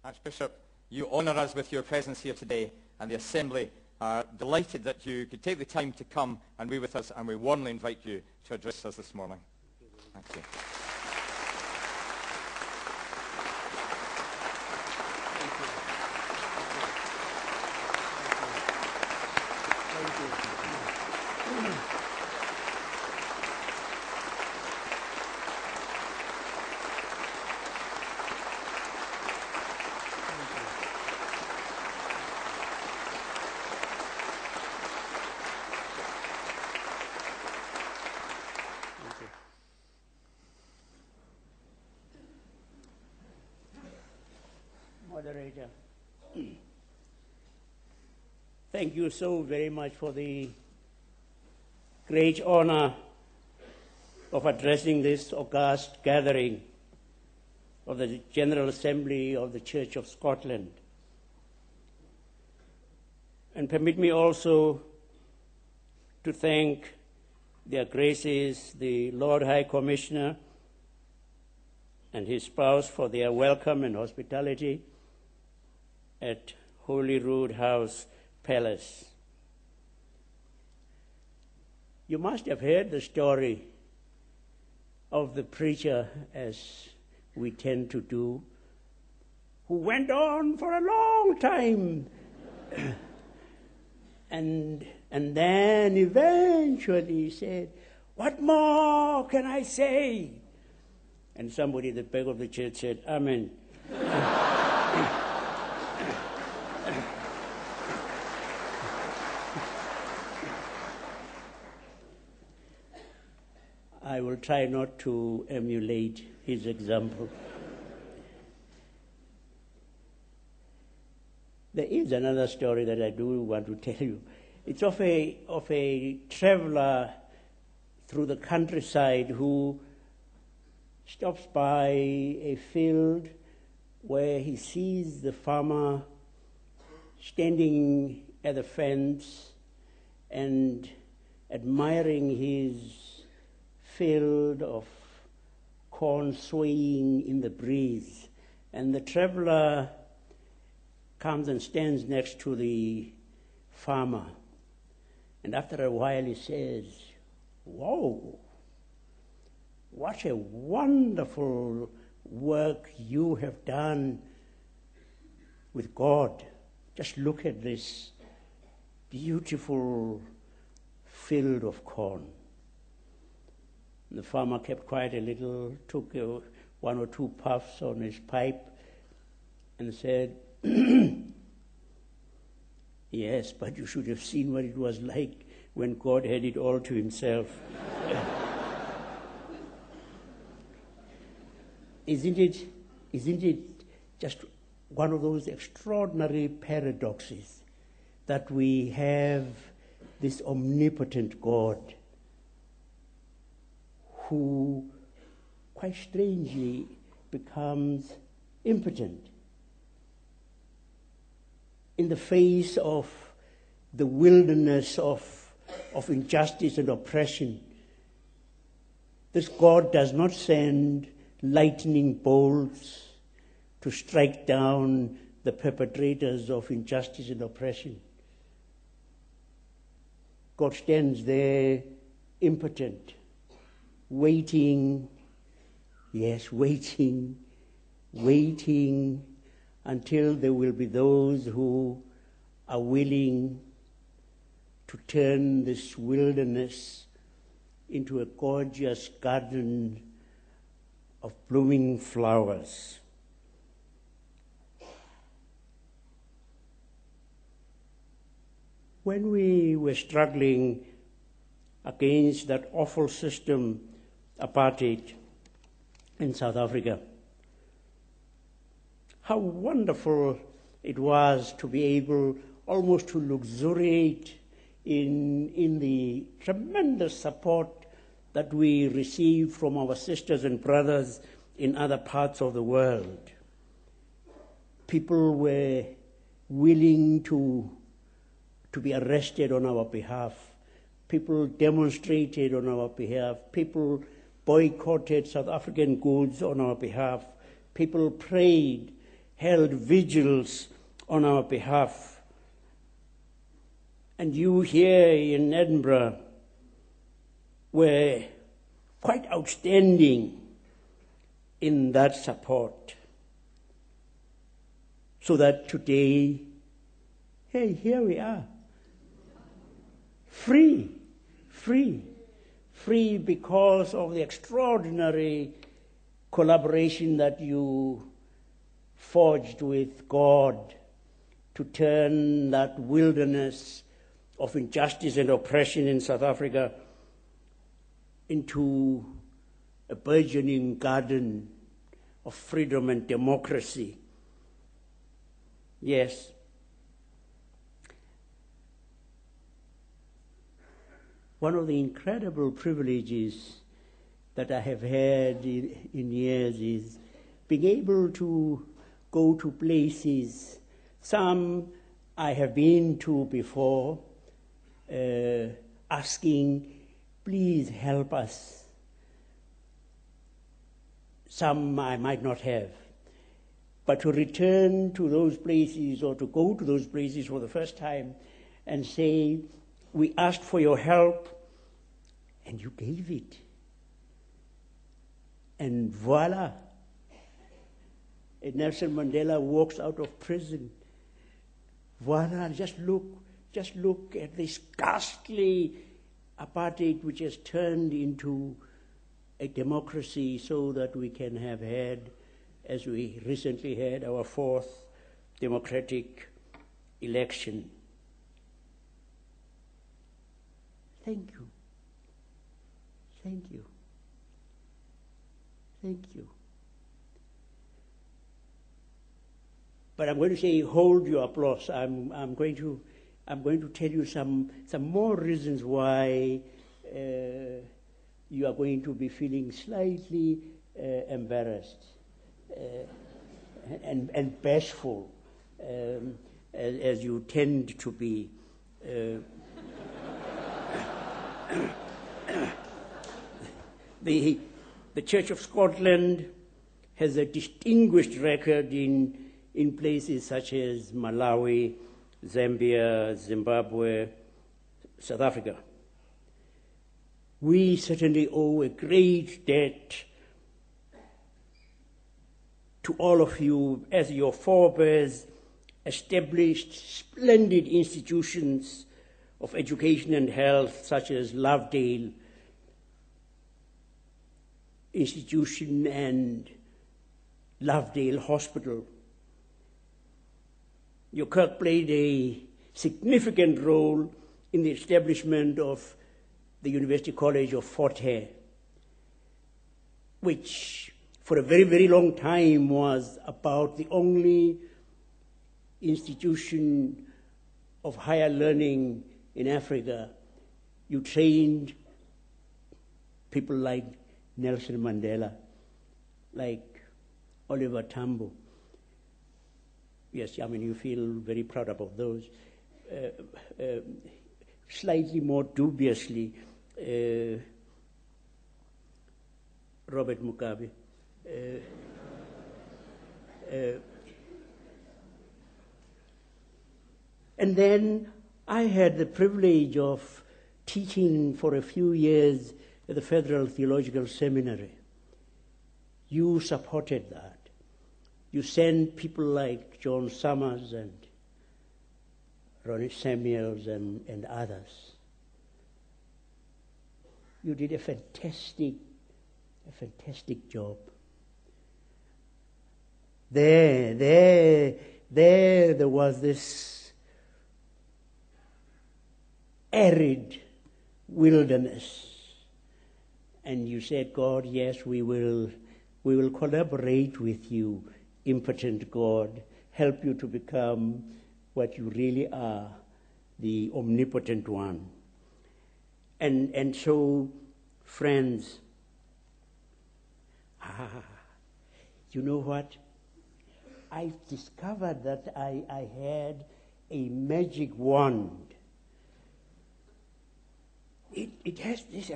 Archbishop, you honour us with your presence here today, and the Assembly are delighted that you could take the time to come and be with us, and we warmly invite you to address us this morning. Thank you. Moderator, thank you so very much for the great honor of addressing this august gathering of the General Assembly of the Church of Scotland. And permit me also to thank Their Graces, the Lord High Commissioner and his spouse, for their welcome and hospitality at Holyrood House Palace. You must have heard the story of the preacher, as we tend to do, who went on for a long time and then eventually said, "What more can I say?" And somebody at the back of the church said, "Amen." I will try not to emulate his example. There is another story that I do want to tell you. It's of a traveler through the countryside who stops by a field where he sees the farmer standing at the fence and admiring his field of corn swaying in the breeze. And the traveler comes and stands next to the farmer. And after a while he says, "Whoa, what a wonderful work you have done with God. Just look at this beautiful field of corn." And the farmer kept quiet a little, took one or two puffs on his pipe and said, "Yes, but you should have seen what it was like when God had it all to himself." Isn't it just one of those extraordinary paradoxes that we have this omnipotent God who quite strangely becomes impotent in the face of the wilderness of injustice and oppression. This God does not send lightning bolts to strike down the perpetrators of injustice and oppression. God stands there impotent, waiting until there will be those who are willing to turn this wilderness into a gorgeous garden of blooming flowers. When we were struggling against that awful system, apartheid, in South Africa, how wonderful it was to be able almost to luxuriate in the tremendous support that we received from our sisters and brothers in other parts of the world. People were willing to be arrested on our behalf. People demonstrated on our behalf. People boycotted South African goods on our behalf. People prayed held vigils on our behalf. And you here in Edinburgh were quite outstanding in that support. So that today, hey, here we are. Free because of the extraordinary collaboration that you forged with God to turn that wilderness of injustice and oppression in South Africa into a burgeoning garden of freedom and democracy. Yes. One of the incredible privileges that I have had in years is being able to go to places. Some I have been to before, asking, please help us. Some I might not have. But to return to those places or to go to those places for the first time and say, we asked for your help and you gave it. And voila, Nelson Mandela walks out of prison. Voila, just look at this ghastly apartheid which has turned into a democracy so that we can have had, as we recently had, our fourth democratic election. Thank you. Thank you. Thank you. But I'm going to say, hold your applause. I'm going to tell you some more reasons why you are going to be feeling slightly embarrassed and bashful, as you tend to be. The Church of Scotland has a distinguished record in places such as Malawi, Zambia, Zimbabwe, South Africa. We certainly owe a great debt to all of you as your forebears established splendid institutions of education and health such as Lovedale Institution and Lovedale Hospital. Your Kirk played a significant role in the establishment of the University College of Fort Hare, which for a very, very long time was about the only institution of higher learning in Africa. You trained people like Nelson Mandela, like Oliver Tambo. Yes, I mean, you feel very proud about those. Slightly more dubiously, Robert Mugabe. And then I had the privilege of teaching for a few years at the Federal Theological Seminary. You supported that. You sent people like John Summers and Ronnie Samuels and others. You did a fantastic job. There was this arid wilderness. And you said, God, yes, we will collaborate with you, impotent God, help you to become what you really are, the omnipotent one. And so, friends, you know what? I've discovered that I had a magic wand. It has this